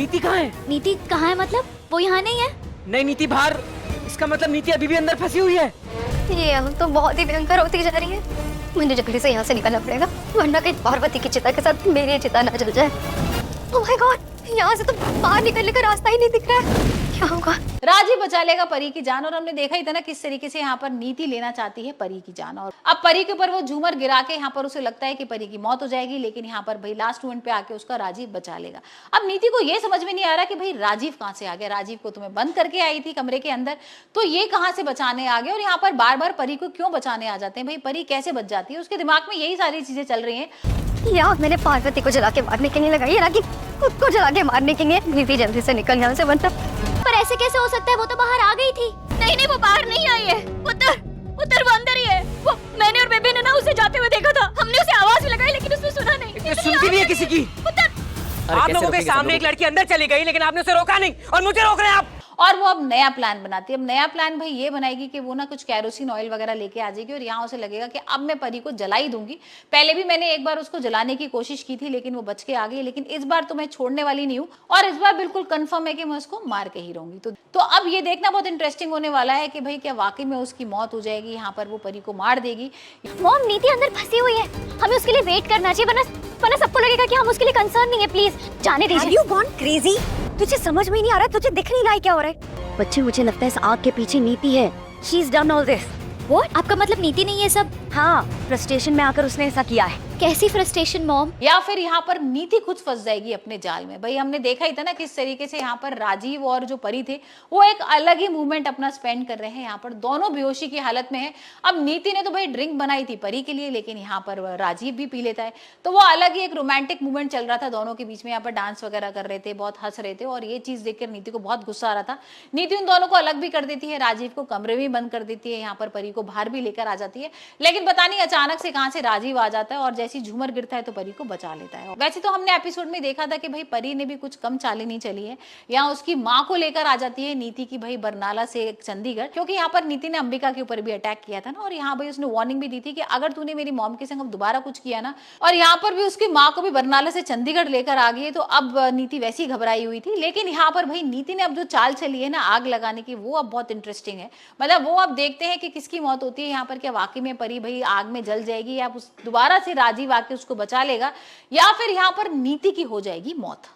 नीति कहाँ है? नीति कहाँ है मतलब? वो यहाँ नहीं है? नहीं, नीति बाहर। इसका मतलब नीति अभी भी अंदर फंसी हुई है। ये अब तो बहुत ही भयंकर होती जा रही है। मुझे जल्दी से यहाँ से निकलना पड़ेगा, वरना कहीं पार्वती की चिता के साथ मेरी चिता ना जल जाए। ओह माय गॉड, यहाँ से तो बाहर निकलने का रास्ता ही नहीं दिख रहा है। क्या होगा? राजीव बचा लेगा परी की जान, और हमने देखा ही था ना किस तरीके से यहाँ पर नीति लेना चाहती है परी की जान। और अब परी के ऊपर वो झूमर गिरा के यहाँ पर उसे लगता है कि परी की मौत हो जाएगी, लेकिन यहाँ पर भाई लास्ट मोमेंट पे आके उसका राजीव बचा लेगा। अब नीति को ये समझ में नहीं आ रहा कि भाई राजीव कहाँ से आ गया। राजीव को तुम्हें बंद करके आई थी कमरे के अंदर, तो ये कहाँ से बचाने आ गए, और यहाँ पर बार बार परी को क्यों बचाने आ जाते हैं? भाई परी कैसे बच जाती है? उसके दिमाग में यही सारी चीजें चल रही है। या मैंने पार्वती को जला के मारने के लिए लगाई है ना कि खुद को जला के मारने के लिए। नीति जल्दी से निकल यहाँ से, वरना पर ऐसे कैसे हो सकता है? वो तो बाहर आ गई थी। नहीं नहीं, वो बाहर नहीं आई है। उधर वो अंदर ही है। वो मैंने और बेबी ने ना उसे जाते हुए देखा था। हमने उसे आवाज भी लगाई, लेकिन उसने सुना नहीं। ये सुनती भी है किसी की? आप लोगों के सामने एक लड़की अंदर चली गई, लेकिन आपने उसे रोका नहीं, और मुझे रोक रहे हैं आप। और वो अब नया प्लान बनाती है। अब नया प्लान भाई ये बनाएगी कि वो ना कुछ कैरोसिन ऑयल वगैरह लेके आ जाएगी, और यहाँ उसे लगेगा कि अब मैं परी को जला ही दूंगी। पहले भी मैंने एक बार उसको जलाने की कोशिश की थी, लेकिन वो बच के आ गई, लेकिन इस बार तो मैं छोड़ने वाली नहीं हूँ, और इस बार बिल्कुल कंफर्म है कि मैं उसको मार के ही रहूंगी। तो अब ये देखना बहुत इंटरेस्टिंग होने वाला है कि भाई क्या वाकई में उसकी मौत हो जाएगी, यहाँ पर वो परी को मार देगी। मॉम, नीति अंदर फंसी हुई है। हमें उसके लिए वेट करना चाहिए, वरना सबको लगेगा कि हम उसके लिए कंसर्न नहीं है। प्लीज जाने दीजिए। You gone crazy? तुझे समझ में ही नहीं आ रहा? तुझे दिख नहीं रहा है क्या हो रहा है? बच्चे, मुझे लगता है इस आग के पीछे नीति है। She is done all this. What? आपका मतलब नीति नहीं है सब? हाँ, फ्रस्ट्रेशन में आकर उसने ऐसा किया है। कैसी फ्रस्ट्रेशन मॉम? या फिर यहाँ पर नीति खुद फंस जाएगी अपने जाल में। भाई हमने देखा ही था ना किस तरीके से यहाँ पर राजीव और जो परी थे वो एक अलग ही मूवमेंट अपना स्पेंड कर रहे हैं। यहाँ पर दोनों बेहोशी की हालत में है। अब नीति ने तो भाई ड्रिंक बनाई थी परी के लिए, लेकिन यहाँ पर राजीव भी पी लेता है, तो वो अलग ही एक रोमांटिक मूवमेंट चल रहा था दोनों के बीच में। यहाँ पर डांस वगैरह कर रहे थे, बहुत हंस रहे थे, और ये चीज देखकर नीति को बहुत गुस्सा आ रहा था। नीति उन दोनों को अलग भी कर देती है, राजीव को कमरे में बंद कर देती है, यहाँ पर परी को बाहर भी लेकर आ जाती है, लेकिन पता नहीं अचानक से कहाँ से राजीव आ जाता है और जैसी झूमर गिरता है तो परी को बचा लेता है। वैसे तो हमने एपिसोड में देखा था कि भाई परी ने भी कुछ कम चाली नहीं चली है। यहाँ उसकी माँ को लेकर आ जाती है नीति की भाई बरनाला से चंडीगढ़, क्योंकि यहाँ पर नीति ने अंबिका के ऊपर भी अटैक किया था ना, और यहाँ भाई उसने वार्निंग भी दी थी कि अगर तूने मेरी मॉम के संग दोबारा कुछ किया ना, और यहाँ पर भी उसकी माँ को भी बरनाला से चंडीगढ़ लेकर आ गई। तो अब नीति वैसी घबराई हुई थी, लेकिन यहाँ पर भाई नीति ने अब जो चाल चली है ना आग लगाने की, वो अब बहुत इंटरेस्टिंग है। मतलब वो अब देखते हैं कि किसकी मौत होती है यहाँ पर। क्या वाकई में परी भाई आग में जल जाएगी, या दोबारा से राजीव आके उसको बचा लेगा, या फिर यहाँ पर नीति की हो जाएगी मौत।